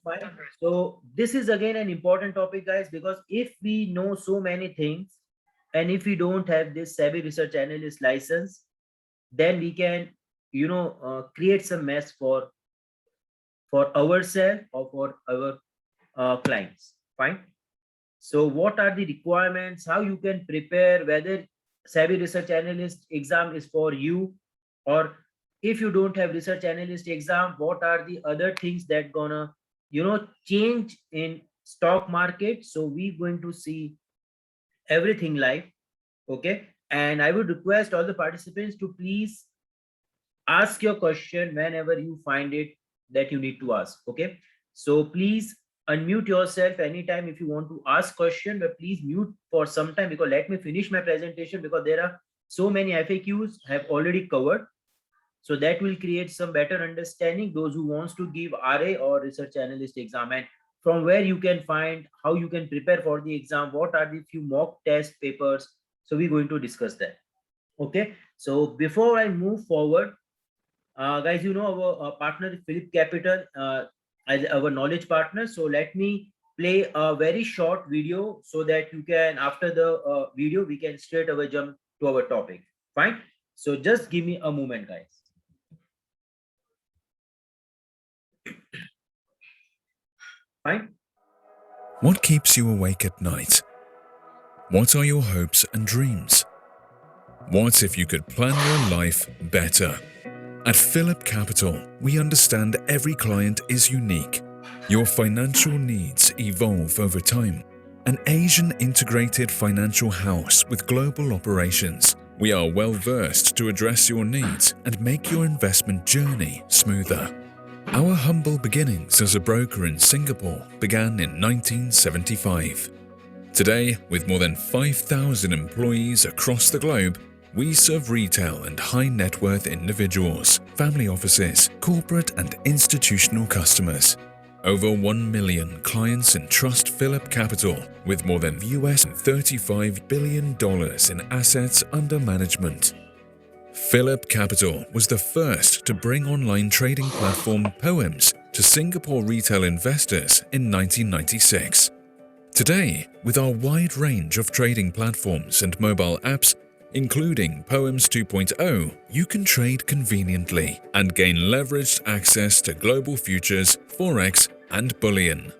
Fine. So this is again an important topic, guys, because if we know so many things and if we don't have this SEBI research analyst license, then we can, create some mess for ourselves or for our clients. Fine. So what are the requirements? How you can prepare? Whether SEBI research analyst exam is for you, or if you don't have research analyst exam, what are the other things that gonna change in stock market? So we going to see everything live. Okay, and I would request all the participants to please ask your question whenever you find it that you need to ask. Okay, so please unmute yourself anytime if you want to ask question, but please mute for some time, because let me finish my presentation, because there are so many FAQs have already covered, so that will create some better understanding those who wants to give RA or research analyst exam, and from where you can find how you can prepare for the exam, what are the few mock test papers. So we're going to discuss that. Okay, so before I move forward, guys, our partner Philip Capital as our knowledge partner. So let me play a very short video so that you can, after the video, we can straight away jump to our topic. Fine. So just give me a moment, guys. Fine. What keeps you awake at night? What are your hopes and dreams? What if you could plan your life better? At Philip Capital, we understand every client is unique. Your financial needs evolve over time. An Asian integrated financial house with global operations, we are well versed to address your needs and make your investment journey smoother. Our humble beginnings as a broker in Singapore began in 1975. Today, with more than 5,000 employees across the globe, we serve retail and high net worth individuals, family offices, corporate and institutional customers. Over 1 million clients entrust Philip Capital with more than $35 billion in assets under management. Philip Capital was the first to bring online trading platform Poems to Singapore retail investors in 1996. Today, with our wide range of trading platforms and mobile apps, including Poems 2.0, you can trade conveniently and gain leveraged access to global futures, forex, and bullion.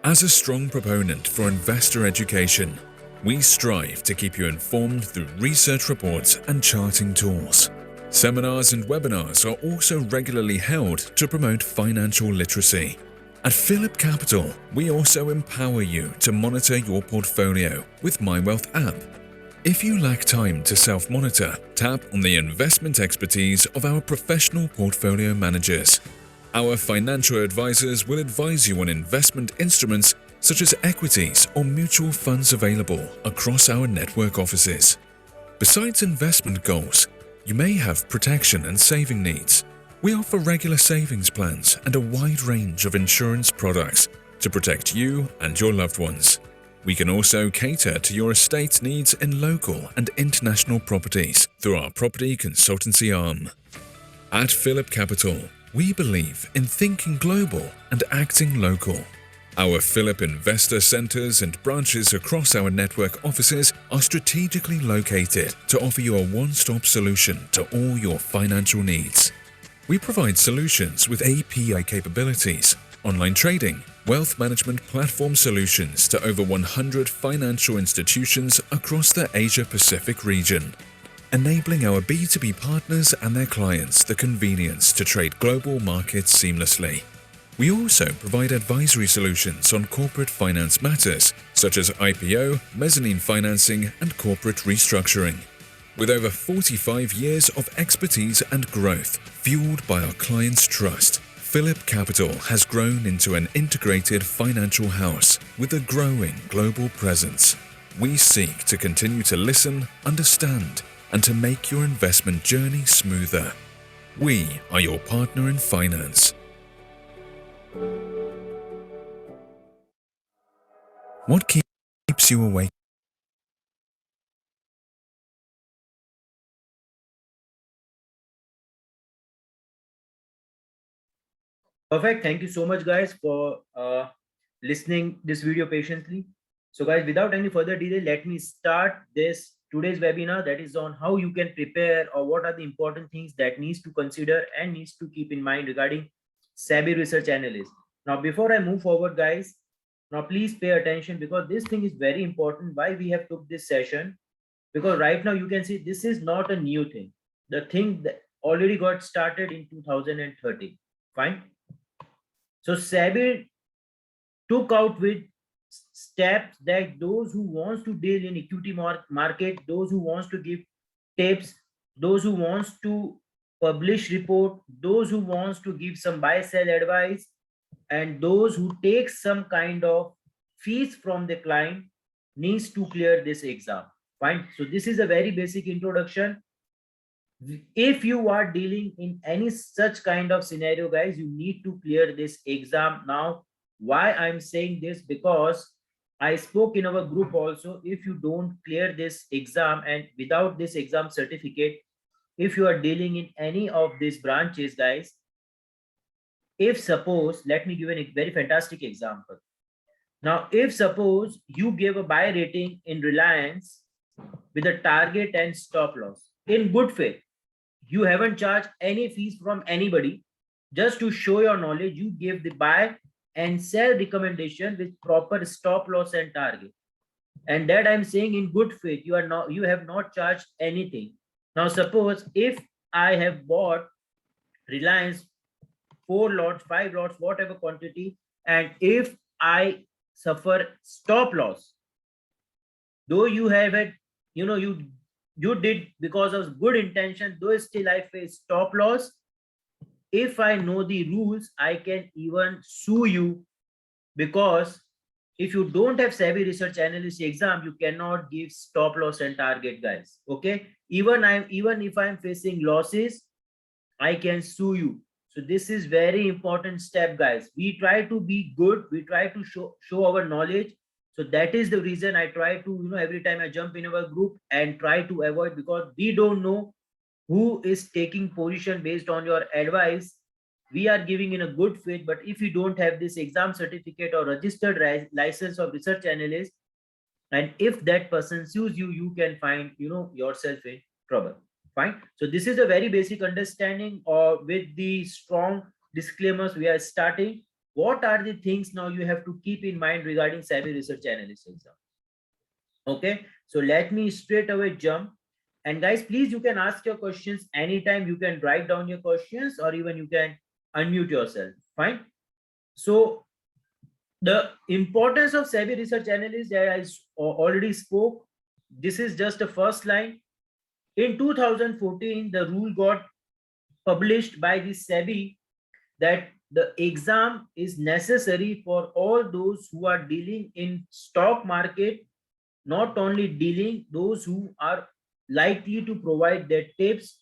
As a strong proponent for investor education, we strive to keep you informed through research reports and charting tools. Seminars and webinars are also regularly held to promote financial literacy. At Philip Capital, we also empower you to monitor your portfolio with MyWealth app. If you lack time to self-monitor, tap on the investment expertise of our professional portfolio managers. Our financial advisors will advise you on investment instruments such as equities or mutual funds available across our network offices. Besides investment goals, you may have protection and saving needs. We offer regular savings plans and a wide range of insurance products to protect you and your loved ones. We can also cater to your estate needs in local and international properties through our property consultancy arm. At Philip Capital, we believe in thinking global and acting local. Our Philip Investor Centers and branches across our network offices are strategically located to offer you a one-stop solution to all your financial needs. We provide solutions with API capabilities, online trading, wealth management platform solutions to over 100 financial institutions across the Asia-Pacific region, enabling our B2B partners and their clients the convenience to trade global markets seamlessly. We also provide advisory solutions on corporate finance matters such as IPO, mezzanine financing, and corporate restructuring. With over 45 years of expertise and growth fueled by our clients' trust, Philip Capital has grown into an integrated financial house with a growing global presence. We seek to continue to listen, understand, and to make your investment journey smoother. We are your partner in finance. What keeps you awake? Perfect. Thank you so much, guys, for listening this video patiently. So, guys, without any further delay, let me start this today's webinar, that is on how you can prepare, or what are the important things that needs to consider and needs to keep in mind regarding SABI research analyst. Now, before I move forward, guys, now please pay attention, because this thing is very important. Why we have took this session? Because right now you can see this is not a new thing. The thing that already got started in 2013. Fine. So SABI took out with steps that those who wants to deal in equity market, those who wants to give tips, those who wants to publish report, those who wants to give some buy sell advice, and those who take some kind of fees from the client needs to clear this exam. Fine. So this is a very basic introduction. If you are dealing in any such kind of scenario, guys, you need to clear this exam. Now, why I'm saying this? Because I spoke in our group also, if you don't clear this exam and without this exam certificate, if you are dealing in any of these branches, guys, if suppose, let me give a very fantastic example. Now, if suppose you give a buy rating in Reliance with a target and stop loss in good faith, you haven't charged any fees from anybody, just to show your knowledge, you give the buy and sell recommendation with proper stop loss and target. And that I'm saying in good faith, you have not charged anything. Now, suppose if I have bought Reliance 4 lots, 5 lots, whatever quantity, and if I suffer stop loss, though you have it, you did because of good intention, though still I face stop loss. If I know the rules, I can even sue you, because if you don't have SABI research analyst exam, you cannot give stop loss and target, guys. Okay, even if I'm facing losses, I can sue you. So this is very important step, guys. We try to be good, we try to show our knowledge. So that is the reason I try to, every time I jump in our group and try to avoid, because we don't know who is taking position based on your advice. We are giving in a good faith, but if you don't have this exam certificate or registered license of research analyst, and if that person sues you, you can find yourself in trouble. Fine. So this is a very basic understanding, or with the strong disclaimers we are starting. What are the things now you have to keep in mind regarding SABI research analyst exam? Okay, so let me straight away jump. And guys, please, you can ask your questions anytime. You can write down your questions, or even you can unmute yourself. Fine. So the importance of SABI research analyst, that I already spoke. This is just the first line. In 2014, the rule got published by the SABI that the exam is necessary for all those who are dealing in stock market, not only dealing, those who are likely to provide their tips,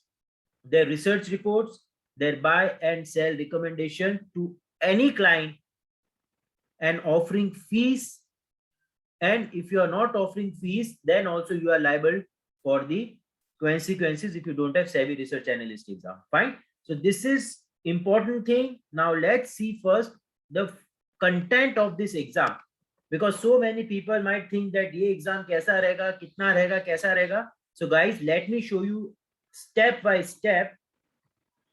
their research reports, their buy and sell recommendation to any client, and offering fees. And if you are not offering fees, then also you are liable for the consequences if you don't have SABI research analyst exam. Fine. So this is important thing. Now let's see first the content of this exam, because so many people might think that ye exam kaisa rahega, kitna rahega, kaisa rahega. So guys, let me show you step by step.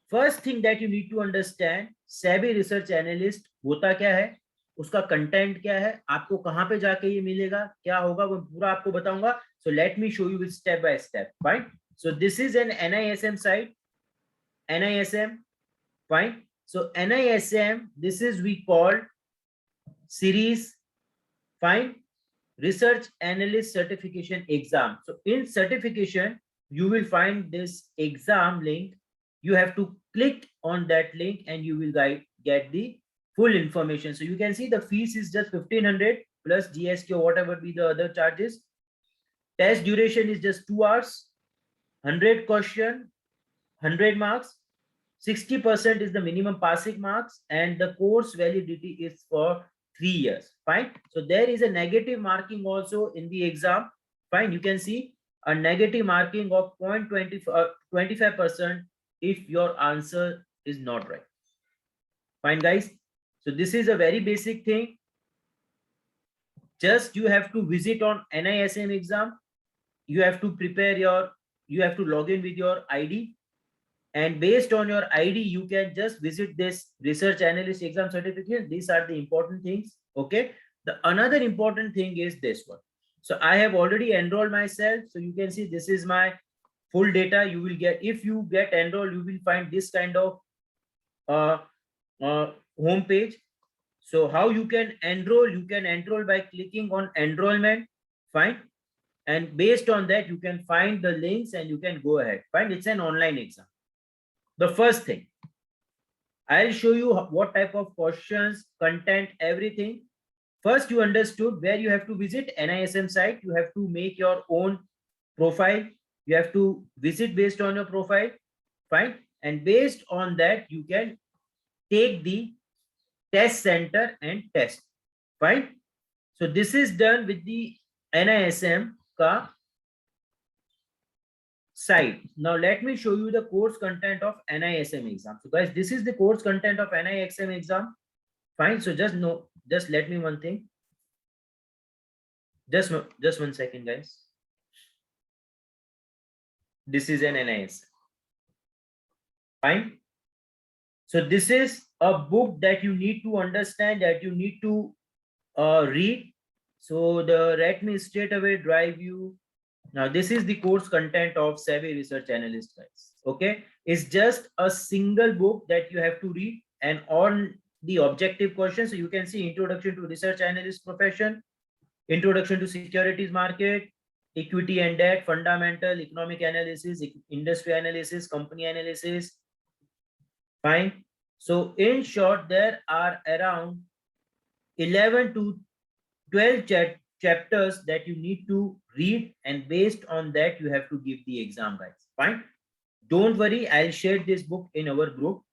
First thing that you need to understand, SABI research analyst होता क्या है, उसका content क्या है, आपको कहां पे जाके ये मिलेगा, क्या होगा, वो पूरा आपको बताऊंगा. So let me show you with step by step. Fine. So this is an NISM site. NISM. Fine. So NISM, this is we call series. Fine. Research analyst certification exam. So in certification, you will find this exam link. You have to click on that link and you will get the full information. So you can see the fees is just 1500 plus GST or whatever be the other charges. Test duration is just 2 hours. 100 question, 100 marks. 60% is the minimum passing marks, and the course validity is for 3 years. Fine. So there is a negative marking also in the exam. Fine. You can see a negative marking of 0.25% if your answer is not right. Fine, guys. So this is a very basic thing. Just you have to visit on NISM exam. You have to prepare your, you have to log in with your ID. And based on your ID, you can just visit this research analyst exam certificate. These are the important things. Okay. The another important thing is this one. So I have already enrolled myself. So you can see this is my full data. You will get, if you get enrolled, you will find this kind of uh, home page. So how you can enroll? You can enroll by clicking on enrollment. Fine. And based on that, you can find the links and you can go ahead. Fine. It's an online exam. The first thing, I'll show you what type of questions, content, everything. First, you understood where you have to visit NISM site. You have to make your own profile. You have to visit based on your profile. Fine. And based on that, you can take the test center and test. Fine. So this is done with the NISM ka site. Now let me show you the course content of NISM exam. So guys, this is the course content of NISM exam. Fine. So just let me one thing. Just 1 second, guys. This is an NISM. Fine. So this is a book that you need to understand, that you need to read. So let me straight away drive you. Now this is the course content of Savvy Research Analyst, guys. Okay, it's just a single book that you have to read, and on the objective questions, so you can see Introduction to Research Analyst Profession, Introduction to Securities Market, Equity and Debt, Fundamental, Economic Analysis, Industry Analysis, Company Analysis. Fine. So in short, there are around 11 to 12 chapters that you need to read, and based on that, you have to give the exam, guys. Fine. Don't worry, I'll share this book in our group.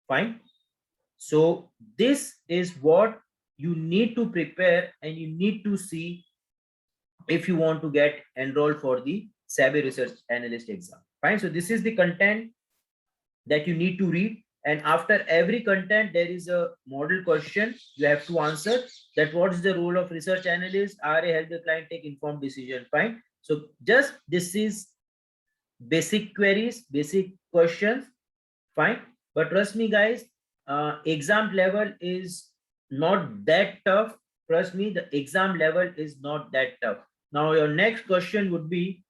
Fine. So this is what you need to prepare and you need to see if you want to get enrolled for the Savvy Research Analyst exam. Fine. So this is the content that you need to read. And after every content, there is a model question you have to answer. That what is the role of research analyst? RA help the client take informed decision. Fine. So just this is basic queries, basic questions. Fine. But trust me, guys, exam level is not that tough. Trust me, the exam level is not that tough. Now your next question would be,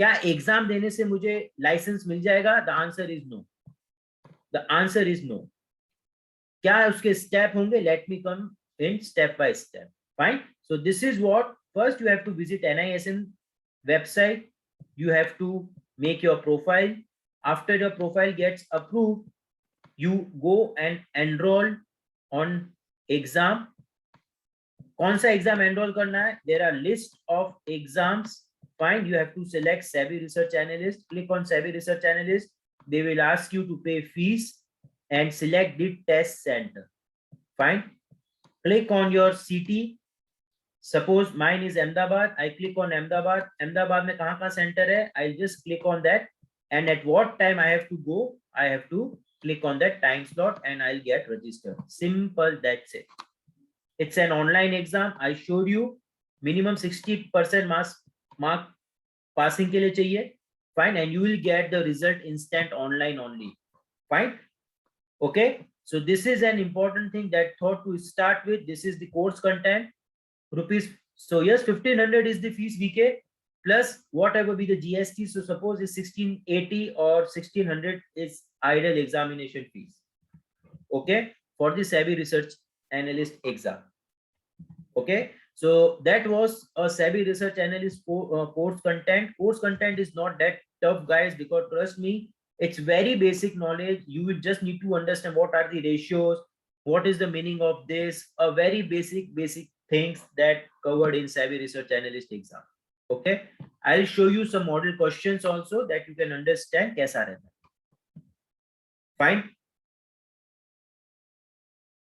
क्या exam देने से मुझे license मिल जाएगा? The answer is no. The answer is no. क्या उसके step होंगे? Let me come in step by step. Fine. So this is what, first you have to visit NISM website. You have to make your profile. After your profile gets approved, you go and enroll on exam. कौन सा exam enroll करना है? There are list of exams. Fine. You have to select Savvy Research Analyst. Click on Savvy Research Analyst. They will ask you to pay fees and select the test center. Fine. Click on your city. Suppose mine is Ahmedabad. I click on Ahmedabad. Ahmedabad में कहाँ center है? I'll just click on that. And at what time I have to go? I have to click on that time slot and I'll get registered. Simple, that's it. It's an online exam. I showed you minimum 60% mark passing के लिए चाहिए. Fine. And you will get the result instant online only. Fine. Okay. So this is an important thing that thought to start with. This is the course content. Rupees. So yes, 1500 is the fees VK plus whatever be the GST. So suppose is 1680 or 1600 is idle examination fees. Okay. For the Savvy Research Analyst exam. Okay. So that was a Savvy Research Analyst course content. Course content is not that tough, guys, because trust me, it's very basic knowledge. You will just need to understand what are the ratios, what is the meaning of this, a very basic things that covered in Savvy Research Analyst exam. Okay. I'll show you some model questions also that you can understand kaisa rehta hai. Fine.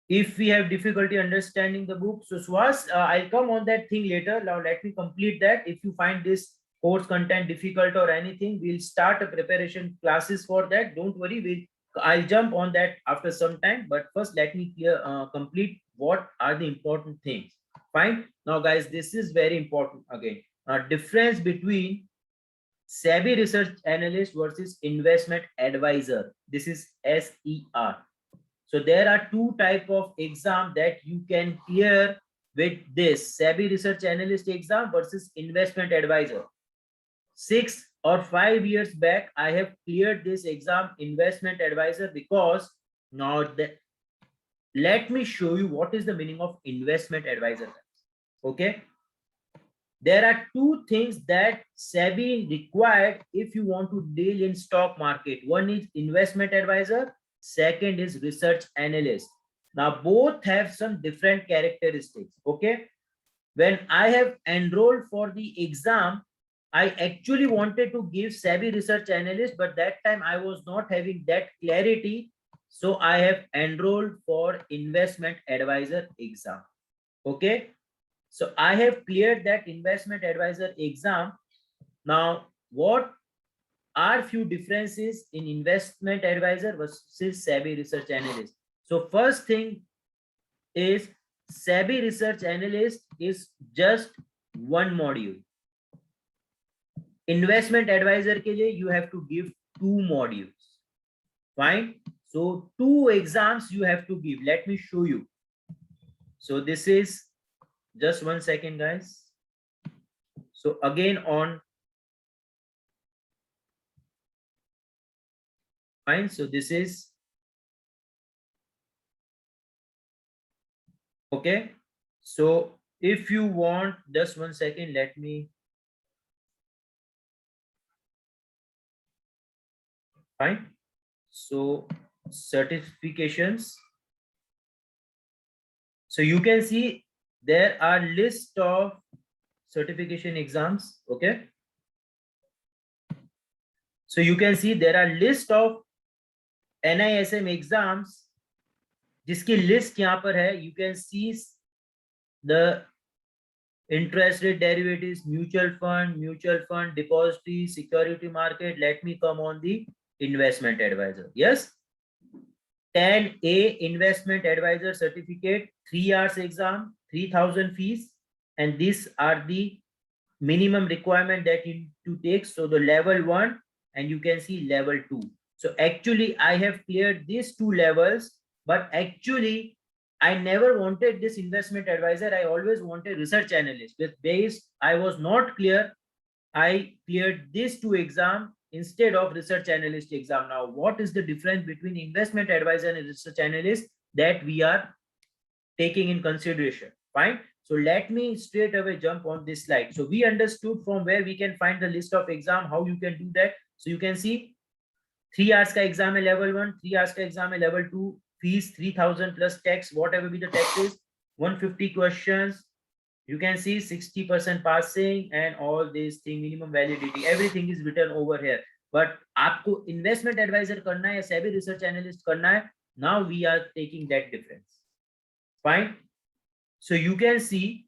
If we have difficulty understanding the book, so Swas, I'll come on that thing later. Now let me complete that. If you find this course content difficult or anything, we'll start a preparation classes for that. Don't worry, I'll jump on that after some time, but first let me complete what are the important things. Fine. Now, guys, this is very important again. Difference between SEBI research analyst versus investment advisor. This is SER. So there are two type of exam that you can clear with this SEBI research analyst exam versus investment advisor. 6 or 5 years back, I have cleared this exam investment advisor because now let me show you what is the meaning of investment advisor. Okay. There are two things that SEBI required if you want to deal in stock market. One is investment advisor, second is research analyst. Now both have some different characteristics. Okay. When I have enrolled for the exam, I actually wanted to give SEBI research analyst, but that time I was not having that clarity. So I have enrolled for investment advisor exam. Okay. So I have cleared that investment advisor exam. Now, what are few differences in investment advisor versus SEBI research analyst? So first thing is SEBI research analyst is just one module. Investment advisor ke liye you have to give two modules. Fine. So two exams you have to give. Let me show you. So this is just 1 second, guys. So again on. Fine. So this is. Okay. So if you want, just 1 second, let me. Fine. So certifications. So you can see there are list of certification exams. Okay. So you can see there are list of NISM exams जिसकी list यहाँ पर है. You can see the interest rate derivatives, mutual fund, depository, security market. Let me come on the investment advisor. Yes. 10A investment advisor certificate, 3 hours exam, 3,000 fees, and these are the minimum requirement that you need to take. So the level 1 and you can see level 2. So actually I have cleared these two levels, but actually I never wanted this investment advisor. I always wanted research analyst. With base, I was not clear. I cleared these two exams instead of research analyst exam. Now, what is the difference between investment advisor and research analyst that we are taking in consideration? Fine. So let me straight away jump on this slide. So we understood from where we can find the list of exam, how you can do that. So you can see 3 hours ka exam hai level 1, 3 hours ka exam hai level 2, fees 3,000 plus tax, whatever be the tax is, 150 questions. You can see 60% passing and all these thing, minimum validity, everything is written over here. But आपको investment advisor करना है या SEBI research analyst करना है, now we are taking that difference. Fine. So you can see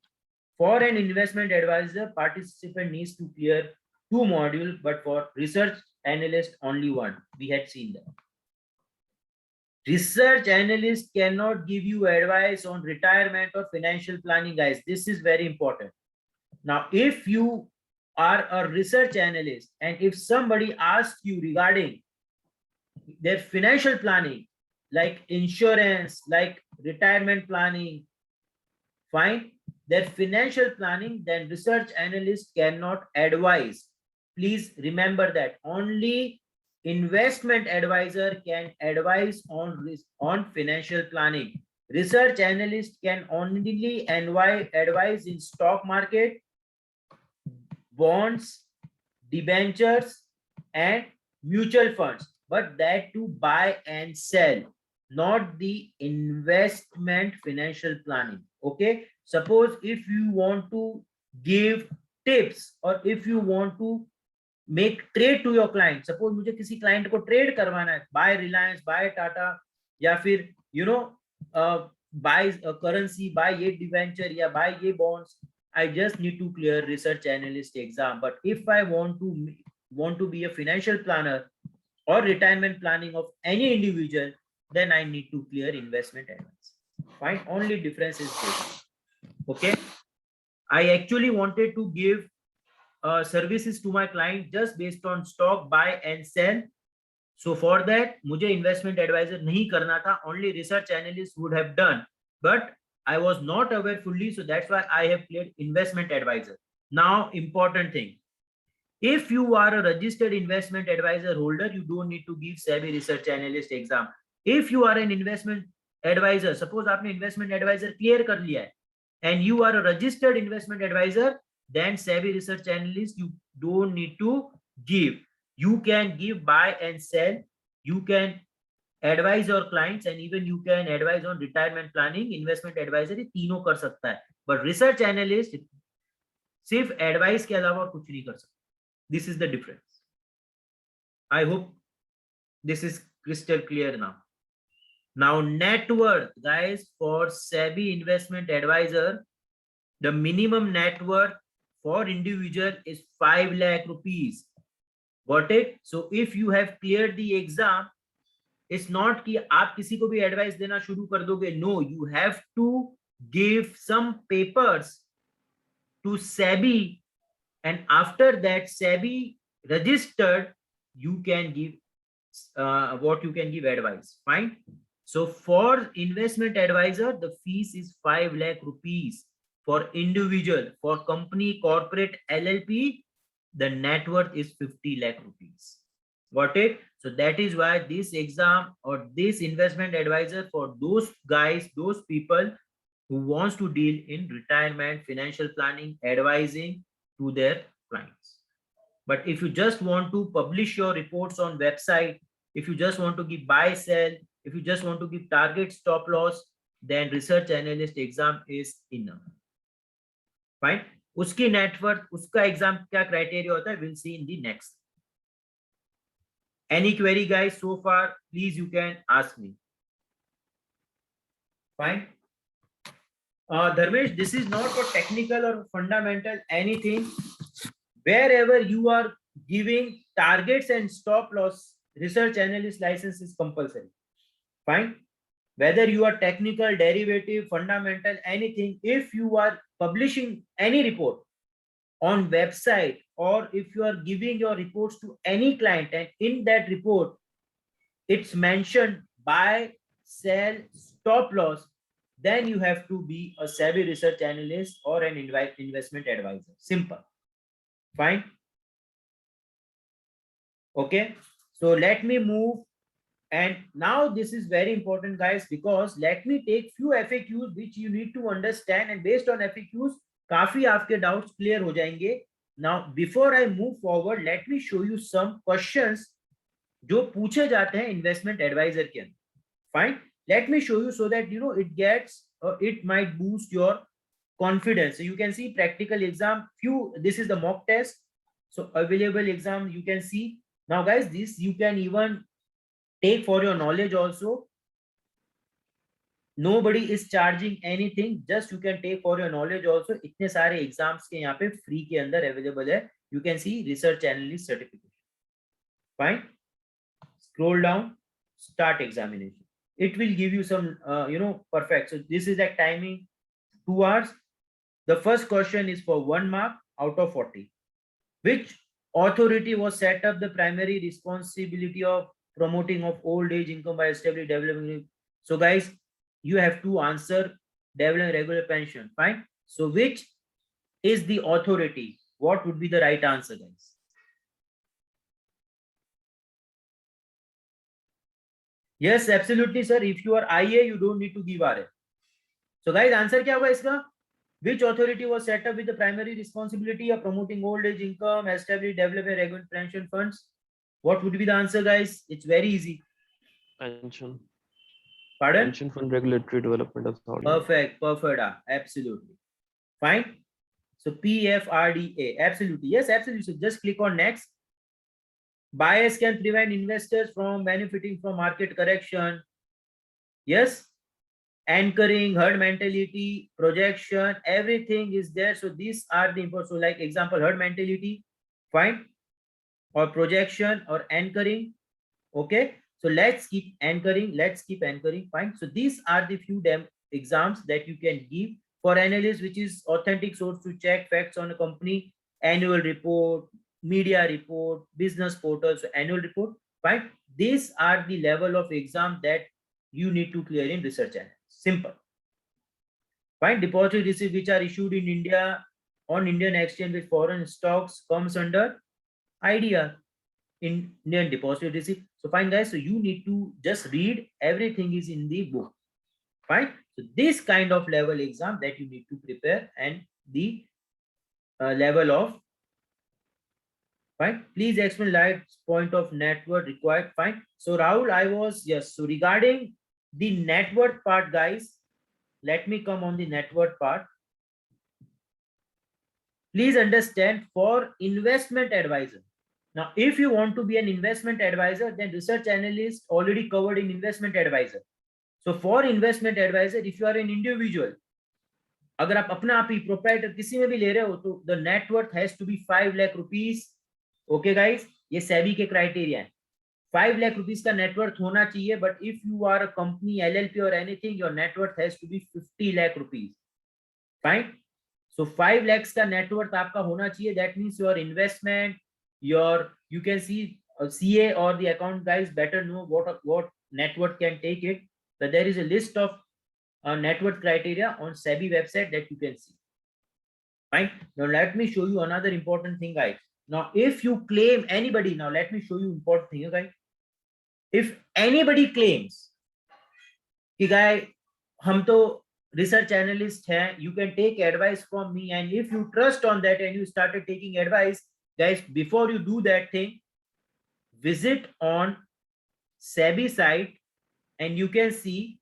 for an investment advisor, participant needs to clear 2 modules, but for research analyst only 1. We had seen that. Research analyst cannot give you advice on retirement or financial planning, guys. This is very important. Now, if you are a research analyst and if somebody asks you regarding their financial planning, like insurance, like retirement planning, fine, their financial planning, then research analyst cannot advise. Please remember that only investment advisor can advise on financial planning. Research analyst can only advise in stock market, bonds, debentures, and mutual funds, but that to buy and sell, not the investment financial planning. Okay. Suppose if you want to give tips or if you want to make trade to your client, suppose मुझे किसी client को trade करवाना है, buy Reliance, buy Tata, या फिर buy currency, buy ये debenture या buy ये bonds, I just need to clear research analyst exam. But if I want to be a financial planner, or retirement planning of any individual, then I need to clear investment advice. Fine. Only difference is this. Okay. I actually wanted to give services to my client just based on stock buy and sell. So for that, मुझे investment advisor नहीं करना था. Only research analyst would have done. But I was not aware fully, so that's why I have cleared investment advisor. Now, important thing. If you are a registered investment advisor holder, you don't need to give SEBI research analyst exam. If you are an investment advisor, suppose आपने investment advisor clear कर लिया है, and you are a registered investment advisor, then SEBI research analyst you don't need to give. You can give buy and sell. You can advise your clients, and even you can advise on retirement planning. Investment advisor ये तीनों कर सकता है, but research analyst सिर्फ advice के अलावा कुछ नहीं कर सकता. This is the difference. I hope this is crystal clear now. Now, net worth, guys, for SEBI investment advisor, the minimum net worth for individual is 5 lakh rupees. Got it? So if you have cleared the exam, it's not कि आप किसी को भी advice देना शुरू कर दोगे. No, you have to give some papers to SEBI, and after that SEBI registered, you can give what you can give advice. Fine. So for investment advisor, the fees is 5 lakh rupees. For individual, for company, corporate, LLP, the net worth is 50 lakh rupees. Got it? So that is why this exam or this investment advisor for those guys, those people who wants to deal in retirement, financial planning, advising to their clients. But if you just want to publish your reports on website, if you just want to give buy, sell, if you just want to give target, stop loss, then research analyst exam is enough. Fine. Uski net worth, uska exam kya criteria hota hai, we'll see in the next. Any query, guys, so far, please you can ask me. Fine. Dharmesh, this is not for technical or fundamental anything. Wherever you are giving targets and stop loss, research analyst license is compulsory. Fine. Whether you are technical, derivative, fundamental, anything, if you are publishing any report on website, or if you are giving your reports to any client, and in that report it's mentioned buy, sell, stop loss, then you have to be a SEBI research analyst or an investment advisor. Simple. Fine. Okay. So let me move. And now this is very important, guys, because let me take few FAQs which you need to understand, and based on FAQs, काफी आपके doubts clear हो जाएंगे. Now, before I move forward, let me show you some questions जो पूछे जाते हैं investment advisor के अंदर. Fine. Let me show you so that you know it gets, it might boost your confidence. So you can see practical exam. This is the mock test. So available exam you can see. Now, guys, this you can even take for your knowledge also. Nobody is charging anything, just you can take for your knowledge also. इतने सारे exams के यहाँ पे free के अंदर available है. You can see research analyst certification. Fine. Scroll down, start examination. It will give you some, perfect. So this is like timing 2 hours. The first question is for 1 mark out of 40. Which authority was set up the primary responsibility of promoting of old age income by established developing? So guys, you have to answer developing regular pension. Fine. So which is the authority? What would be the right answer, guys? Yes, absolutely, sir. If you are IA, you don't need to give RA. So guys, answer क्या होगा इसका? Which authority was set up with the primary responsibility of promoting old age income, establish, develop a regular pension funds? What would be the answer, guys? It's very easy. Pension. Pardon? Pension Fund Regulatory Development Authority. Perfect, perfect. Absolutely. Fine. So PFRDA. Absolutely. Yes, absolutely. So just click on next. Bias can prevent investors from benefiting from market correction. Yes. Anchoring, herd mentality, projection, everything is there. So these are the important. So like example, herd mentality, fine, or projection or anchoring. Okay, so let's keep anchoring. Fine. So these are the few exams that you can give for analysts, which is authentic source to check facts on a company, annual report, media report, business portals, annual report. Fine. These are the level of exam that you need to clear in research analyst. Simple. Fine. Depository receipts which are issued in India on Indian exchange with foreign stocks comes under IDR, Indian depository receipt. So fine guys, so you need to just read, everything is in the book. Fine. So this kind of level exam that you need to prepare, and the level of, fine, please explain light point of net worth required. Fine. So Rahul, I was, yes, so regarding the net worth part guys, let me come on the net worth part. Please understand, for investment advisor, now if you want to be an investment advisor, then research analyst already covered in investment advisor. So for investment advisor, if you are an individual, अगर आप अपना आप ही proprietor किसी में भी ले रहे हो, तो the net worth has to be 5 lakh rupees. Okay guys, ये सेबी के क्राइटेरिया है. 5 lakh rupees का net worth होना चाहिए. But if you are a company, LLP or anything, your net worth has to be 50 lakh rupees. Fine. So 5 lakhs का net worth आपका होना चाहिए. That means your investment, you can see CA or the account guys better know what net worth can take it. But there is a list of net worth criteria on SEBI website that you can see. Fine. Now let me show you another important thing, guys. Now, if you claim anybody, now let me show you important thing, guys. If anybody claims कि guy हम तो research analyst हैं, you can take advice from me, and if you trust on that and you started taking advice, guys, before you do that thing, visit on SEBI site and you can see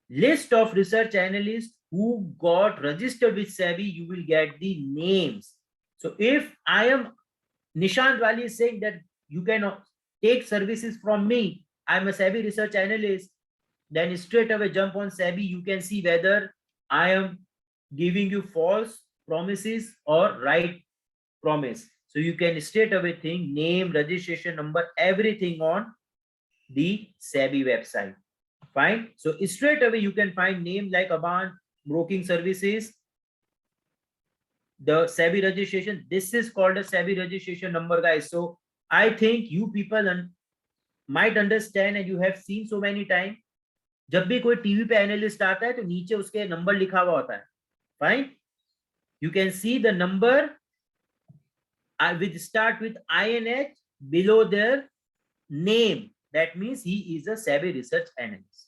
list of research analysts who got registered with SEBI. You will get the names. So if I am Nishant Wali is saying that you can take services from me, I'm a SEBI research analyst, then straight away jump on SEBI. You can see whether I am giving you false promises or right promise. So you can straight away think name, registration number, everything on the SEBI website. Fine. So straight away you can find name like Aban Broking Services, the SEBI registration. This is called a SEBI registration number, guys. So I think you people might understand, and you have seen so many times. जब भी कोई TV पे analyst आता है तो नीचे उसके number लिखा हुआ होता है. Fine. You can see the number which start with INH below their name. That means he is a SEBI research analyst.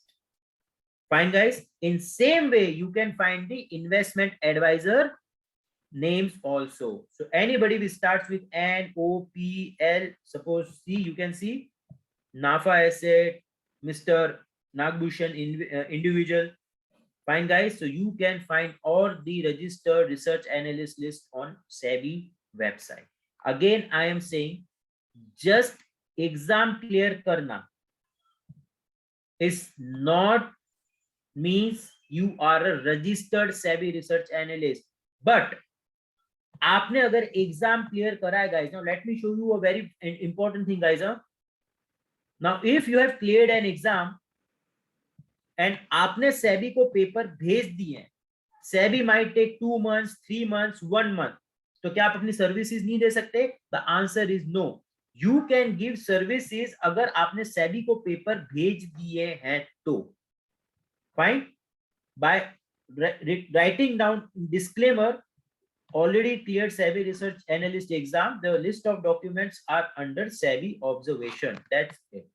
Fine, guys. In same way, you can find the investment advisor names also. So anybody who starts with NOPL, suppose C, you can see NAFA Asset, Mr. Nagbhushan individual. Fine, guys. So you can find all the registered research analyst list on SEBI website. Again, I am saying just exam clear karna is not means you are a registered SEBI research analyst. But आपने अगर exam clear करा है guys, now let me show you a very important thing, guys. Now if you have cleared an exam and आपने SEBI को paper भेज दिए, SEBI might take 2 months, 3 months, 1 month. तो क्या आप अपनी सर्विसेज नहीं दे सकते? The answer is no. You can give services अगर आपने SEBI को पेपर भेज दिए हैं तो. Fine. By writing down disclaimer, already cleared SEBI research analyst exam, the list of documents are under SEBI observation. That's it.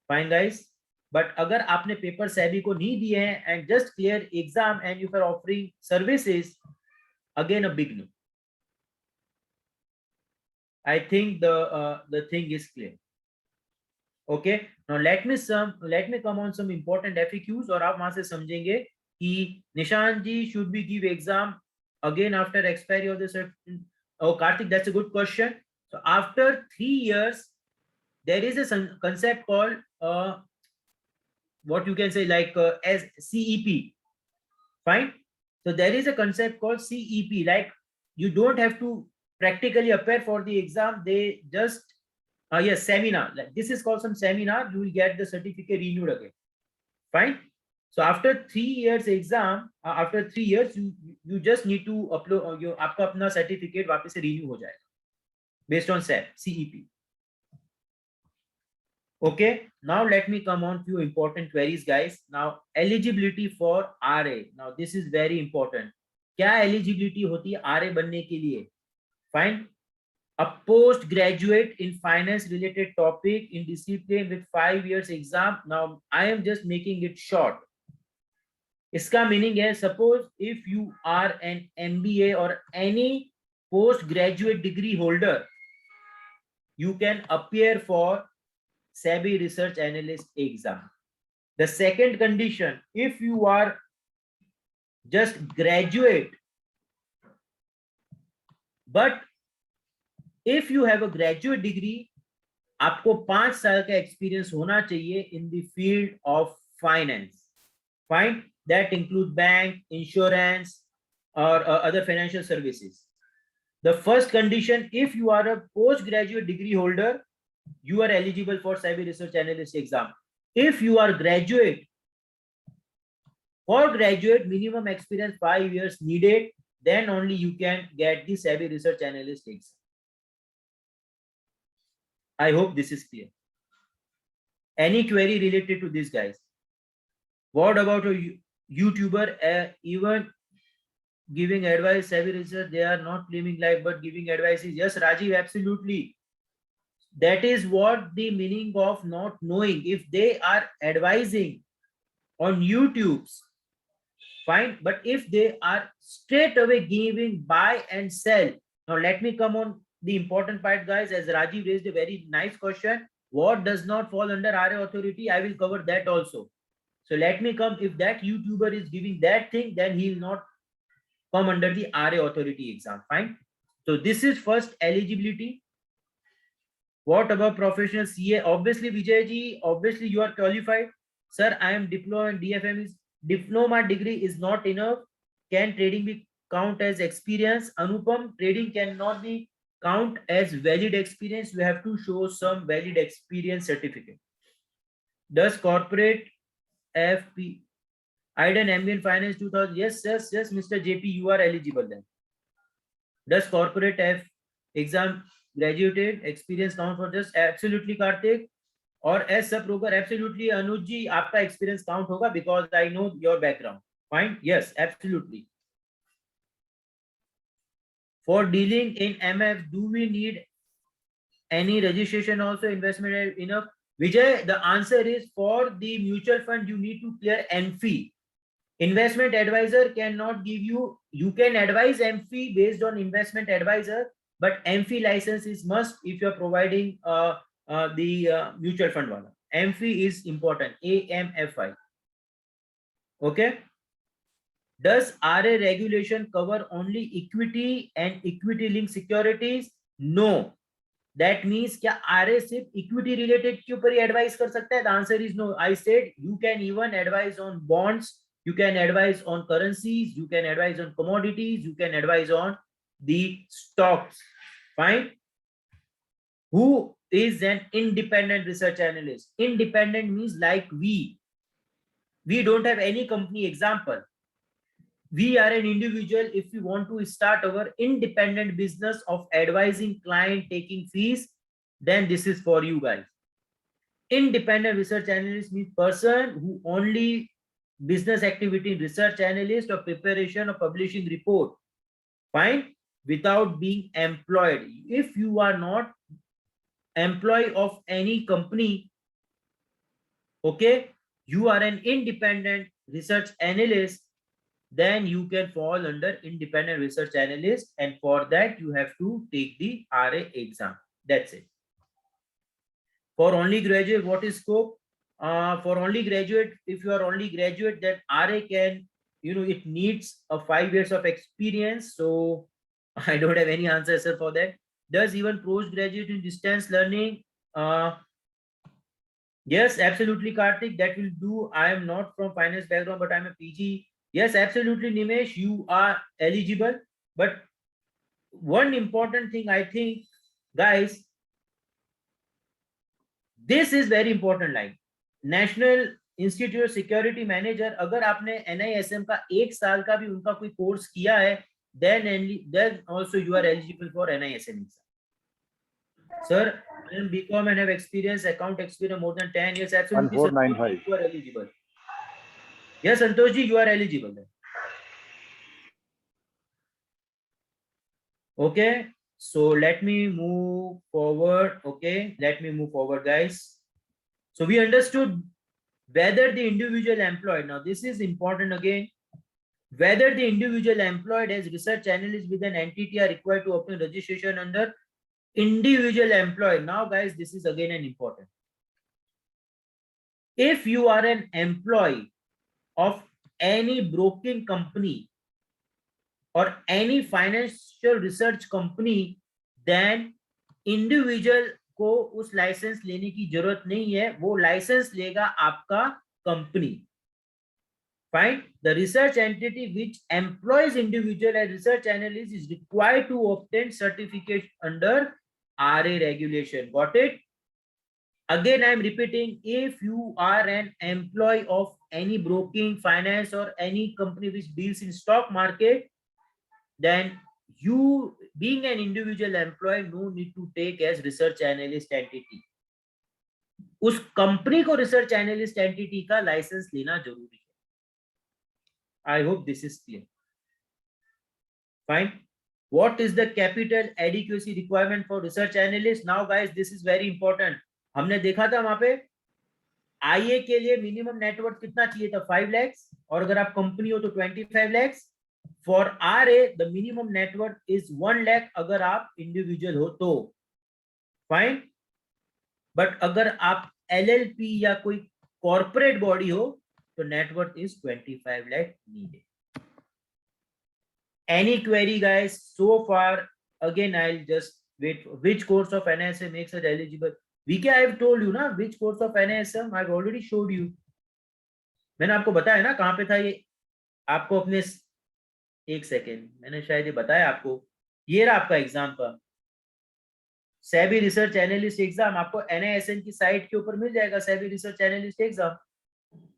Fine, guys. But अगर आपने paper SEBI को नहीं दिए हैं and just clear exam and you are offering services, again a big no. I think the thing is clear. Okay. Now let me come on some important FAQs और आप वहां से समझेंगे कि निशांत जी should we give exam again after expiry of the certain. Oh, Karthik, that's a good question. So after 3 years, there is a concept called what you can say like as CEP. Fine. So there is a concept called CEP. Like you don't have to practically appear for the exam. They just Yes, seminar. Like this is called some seminar. You will get the certificate renewed again. Fine. So after 3 years exam, after 3 years, you just need to upload your आपका अपना certificate वापस से renew हो जाएगा based on CEP. Okay. Now let me come on few important queries, guys. Now eligibility for RA. Now this is very important. क्या eligibility होती है RA बनने के लिए? Fine. A postgraduate in finance related topic in discipline with 5 years exam. Now I am just making it short. इसका meaning है suppose if you are an MBA or any postgraduate degree holder, you can appear for SEBI research analyst exam. The second condition, if you are just graduate, but if you have a graduate degree, आपको 5 साल का experience होना चाहिए in the field of finance. Fine. That include bank, insurance, or other financial services. The first condition, if you are a postgraduate degree holder, you are eligible for SEBI research analyst exam. If you are graduate, for graduate minimum experience 5 years needed, then only you can get the SEBI research analyst exam. I hope this is clear. Any query related to this, guys? What about a YouTuber even giving advice, SEBI research, they are not claiming life but giving advices? Yes, Rajiv, absolutely. That is what the meaning of not knowing. If they are advising on YouTube's, fine, but if they are straight away giving buy and sell. Now let me come on the important part, guys, as Rajiv raised a very nice question. What does not fall under RA authority? I will cover that also. So let me come, if that YouTuber is giving that thing, then he will not come under the RA authority exam. Fine. So this is first eligibility. What about professional CA? Obviously, Vijay ji, obviously you are qualified. Sir, I am diploma and DFM is diploma degree is not enough. Can trading be count as experience? Anupam, trading cannot be count as valid experience. You have to show some valid experience certificate. Does corporate FP I done MBA in finance 2000? Yes, Mr. JP, you are eligible then. Does corporate F exam graduated experience count for just? Absolutely, Karthik. Or as sub broker, absolutely, Anuj ji, आपका experience count होगा because I know your background. Fine. Yes, absolutely. For dealing in MF, do we need any registration also? Investment enough? Vijay, the answer is for the mutual fund, you need to clear MFI. Investment advisor cannot give you, you can advise MFI based on investment advisor, but MFI license is must if you're providing the mutual fund one. MFI is important, AMFI. Okay. Does RA regulation cover only equity and equity linked securities? No. That means क्या RA सिर्फ equity related के ऊपर ही advise कर सकता है? The answer is no. I said you can even advise on bonds, you can advise on currencies, you can advise on commodities, you can advise on the stocks. Fine. Who is an independent research analyst? Independent means like we don't have any company. Example, we are an individual. If we want to start our independent business of advising client, taking fees, then this is for you guys. Independent research analyst means person who only business activity, research analyst or preparation or publishing report. Fine. Without being employed. If you are not employee of any company, okay, you are an independent research analyst, then you can fall under independent research analyst, and for that you have to take the RA exam. That's it. For only graduate, what is scope? For only graduate, if you are only graduate, then RA can, it needs a 5 years of experience. So I don't have any answer, sir, for that. Does even postgraduate in distance learning? Yes, absolutely, Karthik, that will do. I am not from finance background, but I'm a PG. Yes, absolutely, Nimesh, you are eligible. But one important thing, I think, guys, this is very important line. National institute security manager, अगर आपने NISM का 1 साल का भी उनका कोई course किया है, then also you are eligible for NISM exam. Sir, I am BCom and have experience, account experience more than 10 years. Absolutely, sir. 1495. You are eligible. Yes, Santosh ji, you are eligible. Okay, so let me move forward. Okay, let me move forward, guys. So we understood whether the individual employed, now this is important again, whether the individual employed as research analyst with an entity are required to obtain registration under individual employee. Now guys, this is again an important. If you are an employee of any broking company or any financial research company, then individual को उस licence लेने की जरूरत नहीं है, वो licence लेगा आपका company. Fine. The research entity which employs individual as research analyst is required to obtain certificate under RA regulation. Got it? Again, I am repeating, if you are an employee of any broking, finance or any company which deals in stock market, then you being an individual employee no need to take as research analyst entity. उस company को research analyst entity का licence लेना जरूरी है. I hope this is clear. Fine. What is the capital adequacy requirement for research analyst? Now guys, this is very important. हमने देखा था वहां पे IA के लिए मिनिमम नेटवर्थ कितना चाहिए था, 5 लाख, और अगर आप कंपनी हो तो 25 lakh. For RA the minimum net worth is 1 lakh अगर आप इंडिविजुअल हो तो. फाइन. बट अगर आप LLP या कोई कॉर्पोरेट बॉडी हो तो net worth is 25 lakh needed. Any query guys so far? Again, I'll just wait. Which course of NISM makes us eligible? VK, I've told you ना, which course of NISM I've already showed you. मैंने आपको बताया ना कहाँ पे था ये. आपको अपने एक सेकेंड, मैंने शायद ये बताया आपको. ये रहा आपका एग्जाम का सेबी रिसर्च एनालिस्ट एग्जाम. आपको NISM की साइट के ऊपर मिल जाएगा SEBI research analyst exam.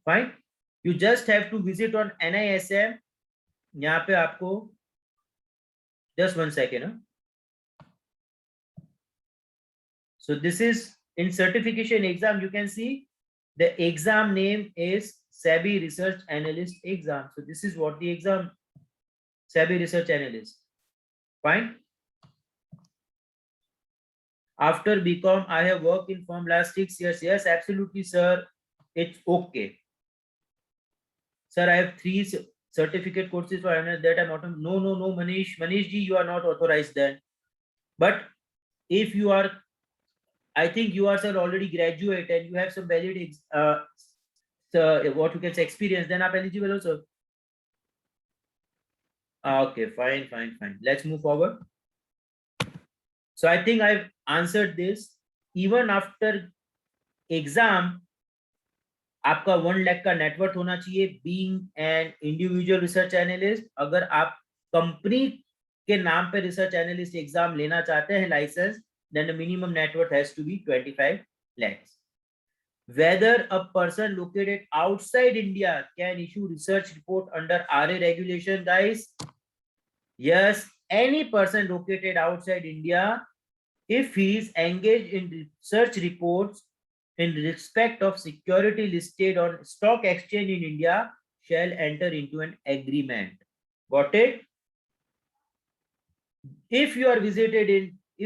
Fine. You just have to visit on NISM. यहाँ पे आपको just 1 second. So this is in certification exam. You can see the exam name is SEBI Research Analyst exam. So this is what the exam, SEBI Research Analyst. Fine. After BCom, I have worked in firm last 6 years. Yes, absolutely, sir. It's okay. Sir, I have 3 certificate courses for that I'm not. No, Manish ji, you are not authorized then. But if you are, I think you are, sir, already graduate and you have some valid what you can say experience, then are eligible also. Okay, fine. Let's move forward. So I think I've answered this. Even after exam, आपका 1 लाख का net worth होना चाहिए being an individual research analyst. अगर आप company के नाम पे research analyst exam लेना चाहते हैं license, then the minimum net worth has to be 25 lakhs. Whether a person located outside India can issue research report under RA regulation, guys? Yes, any person located outside India, if he is engaged in research reports in respect of security listed on stock exchange in India, shall enter into an agreement. Got it? If you are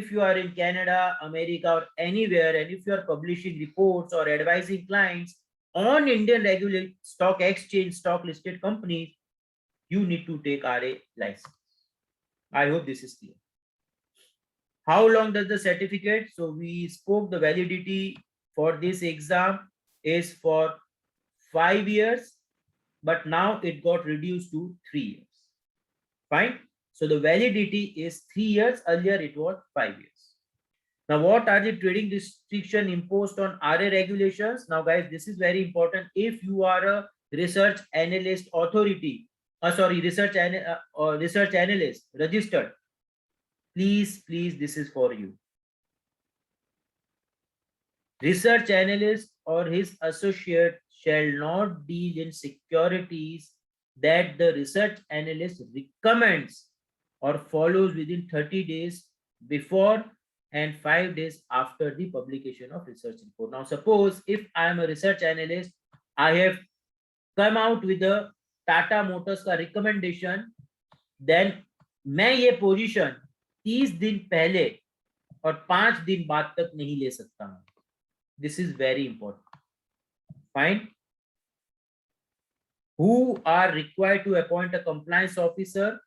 if you are in Canada, America or anywhere, and if you are publishing reports or advising clients on Indian regulated stock exchange, stock listed companies, you need to take RA license. I hope this is clear. How long does the certificate? So we spoke the validity for this exam is for 5 years, but now it got reduced to 3 years. Fine. So the validity is 3 years. Earlier it was 5 years. Now, what are the trading restriction imposed on RA regulations? Now, guys, this is very important. If you are a research analyst authority, research analyst registered, please, this is for you. Research analyst or his associate shall not deal in securities that the research analyst recommends or follows within 30 days before and 5 days after the publication of research report. Now, suppose if I am a research analyst, I have come out with a Tata Motors का recommendation, then मैं ये position 30 दिन पहले और 5 दिन बाद तक नहीं ले सकता हूं. This is very important. Fine. Who are required to appoint a compliance officer?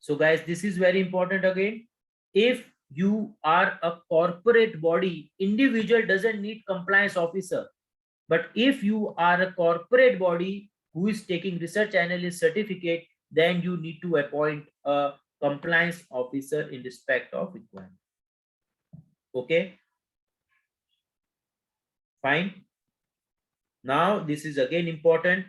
So guys, this is very important again. If you are a corporate body, individual doesn't need compliance officer. But if you are a corporate body who is taking research analyst certificate, then you need to appoint a compliance officer in respect of requirement. Okay. Fine. Now this is again important.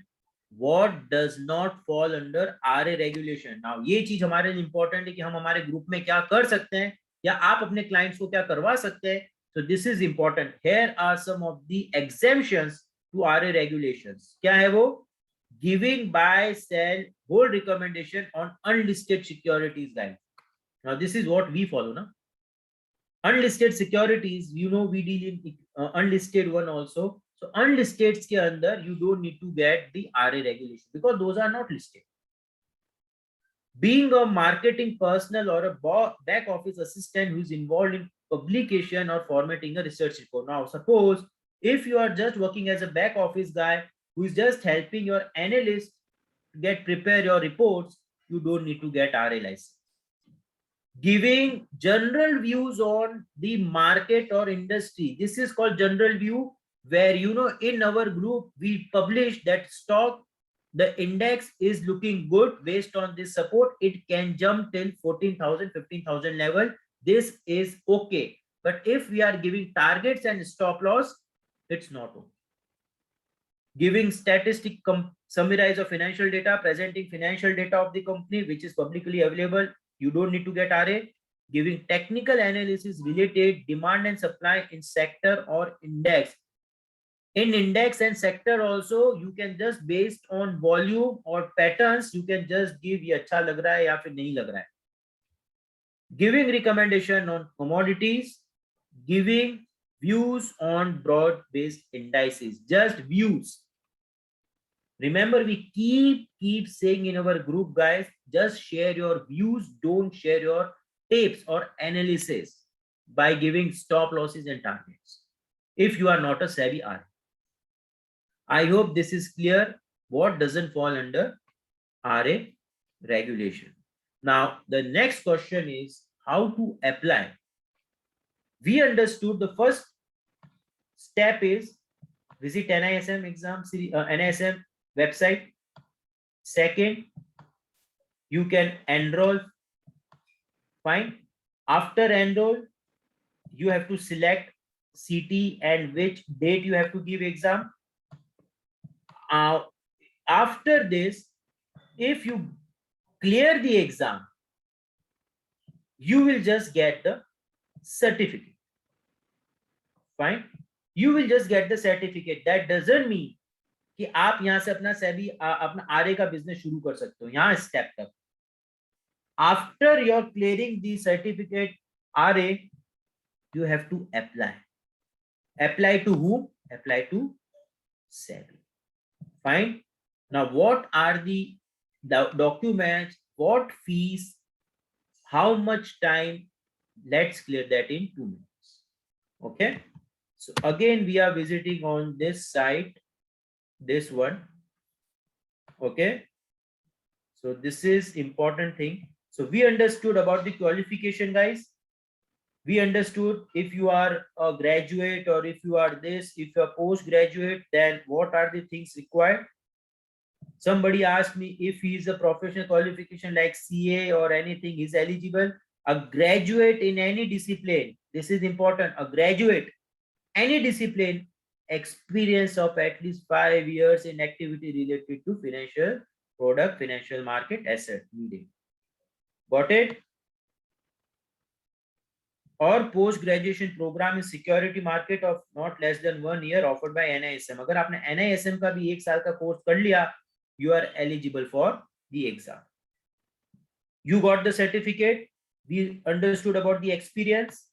What does not fall under RA regulation? Now ये चीज हमारे लिए important है कि हम हमारे group में क्या कर सकते हैं या आप अपने क्लाइंट्स को क्या करवा सकते हैं. So this is important. Here are some of the exemptions to RA regulations. क्या है वो? Giving, buy, sell, hold recommendation on unlisted securities, guys. Now this is what we follow, na? Unlisted securities, you know, we deal in unlisted one also. So unlisted के अंदर you don't need to get the RA regulation because those are not listed. Being a marketing personnel or a back office assistant who is involved in publication or formatting a research report. Now, suppose if you are just working as a back office guy who is just helping your analyst get prepare your reports, you don't need to get RA license. Giving general views on the market or industry. This is called general view, where, you know, in our group we publish that stock, the index is looking good based on this support. It can jump till 14,000, 15,000 level. This is okay. But if we are giving targets and stop loss, it's not okay. Giving statistic summarize of financial data, presenting financial data of the company which is publicly available, you don't need to get RA. Giving technical analysis related demand and supply in sector or index. In index and sector also, you can just based on volume or patterns, you can just give ये अच्छा लग रहा है या फिर नहीं लग रहा है. Giving recommendation on commodities, giving views on broad-based indices, just views. Remember, we keep saying in our group, guys, just share your views, don't share your tapes or analysis by giving stop losses and targets if you are not a savvy RA. I hope this is clear. What doesn't fall under RA regulation? Now, the next question is how to apply. We understood the first step is visit NISM exam, NISM website. Second, you can enroll. Fine. After enroll, you have to select CT and which date you have to give exam. After this, if you clear the exam, you will just get the certificate. Fine. You will just get the certificate. That doesn't mean कि आप यहां से अपना सेबी अपना RA का business शुरू कर सकते हो. यहां स्टेप तक. After you're clearing the certificate RA, you have to apply. Apply to whom? Apply to SEBI. Fine. Now, what are the documents? What fees? How much time? Let's clear that in 2 minutes. Okay. So again, we are visiting on this site, this one. Okay. So this is important thing. So we understood about the qualification, guys. We understood if you are a graduate or if you are this, if you are postgraduate, then what are the things required? Somebody asked me if he is a professional qualification like CA or anything, is eligible. A graduate in any discipline, this is important, a graduate, any discipline, experience of at least 5 years in activity related to financial product, financial market, asset needed. Got it? और post graduation program in security market of not less than 1 year offered by NISM. अगर आपने NISM का भी 1 साल का course कर लिया, you are eligible for the exam. You got the certificate, we understood about the experience.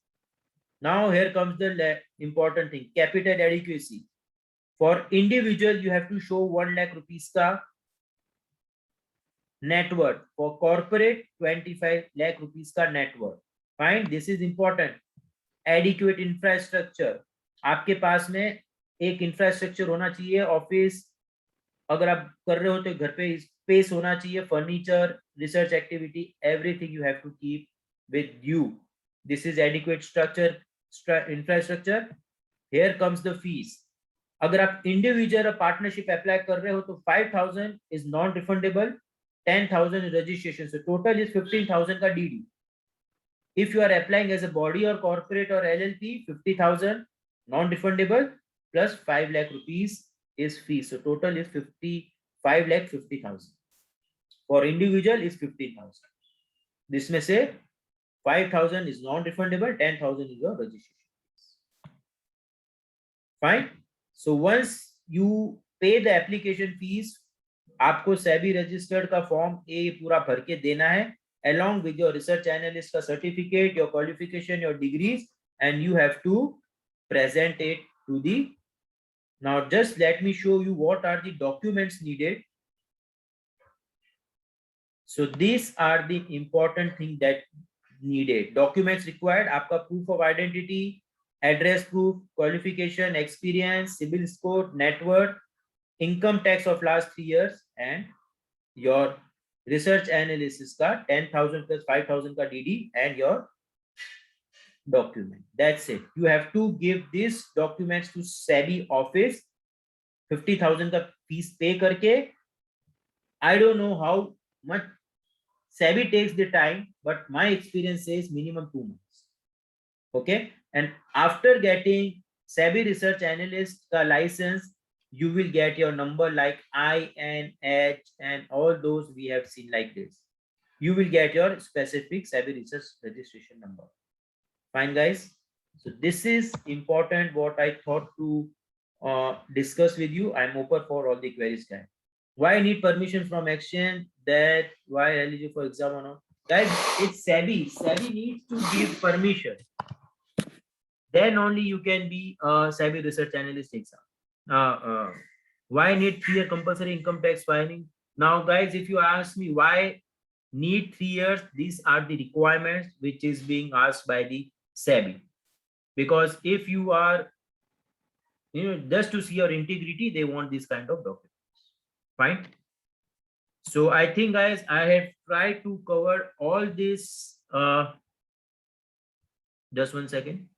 Now here comes the important thing, capital adequacy. For individual, you have to show 1 lakh rupees ka net worth. For corporate, 25 lakh rupees ka net worth. Fine, this is important. Adequate infrastructure. आपके पास में एक infrastructure होना चाहिए. Office अगर आप कर रहे हो तो घर पे स्पेस होना चाहिए. Furniture, research activity, everything you have to keep with you. This is adequate structure infrastructure. Here comes the fees. अगर आप इंडिविजुअल पार्टनरशिप अप्लाई कर रहे हो तो 5,000 is non refundable, 10,000 registration. So total is 15,000 का DD. If you are applying as a body or corporate or LLP, 50,000 non-refundable plus 5 lakh rupees is fee. So total is 5 lakh 50,000. For individual is 15,000. This may say 5,000 is non-refundable, 10,000 is your registration fees. Fine. So once you pay the application fees, आपको SEBI registered का form ए पूरा भर के देना है, along with your research analyst का certificate, your qualification, your degrees, and you have to present it to the. Now just let me show you what are the documents needed. So these are the important thing that needed. Documents required, आपका proof of identity, address proof, qualification, experience, CIBIL score, net worth, income tax of last 3 years, and your research analysis का 10,000 plus 5,000 का DD and your document. That's it. You have to give these documents to SEBI office. 50,000 का fees pay करके. I don't know how much SEBI takes the time, but my experience says minimum 2 months. Okay, and after getting SEBI research analyst का license, you will get your number like I and H and all those we have seen like this. You will get your specific SEBI research registration number. Fine, guys. So this is important what I thought to discuss with you. I'm open for all the queries, guys. Why I need permission from exchange? That why eligible for exam or not? Guys, it's SEBI. SEBI needs to give permission. Then only you can be a SEBI research analyst exam. Why need 3 year compulsory income tax filing? Now guys, if you ask me why need 3 years, these are the requirements which is being asked by the SEBI. Because if you are, just to see your integrity, they want this kind of documents. Fine. So I think guys, I have tried to cover all this. Just 1 second.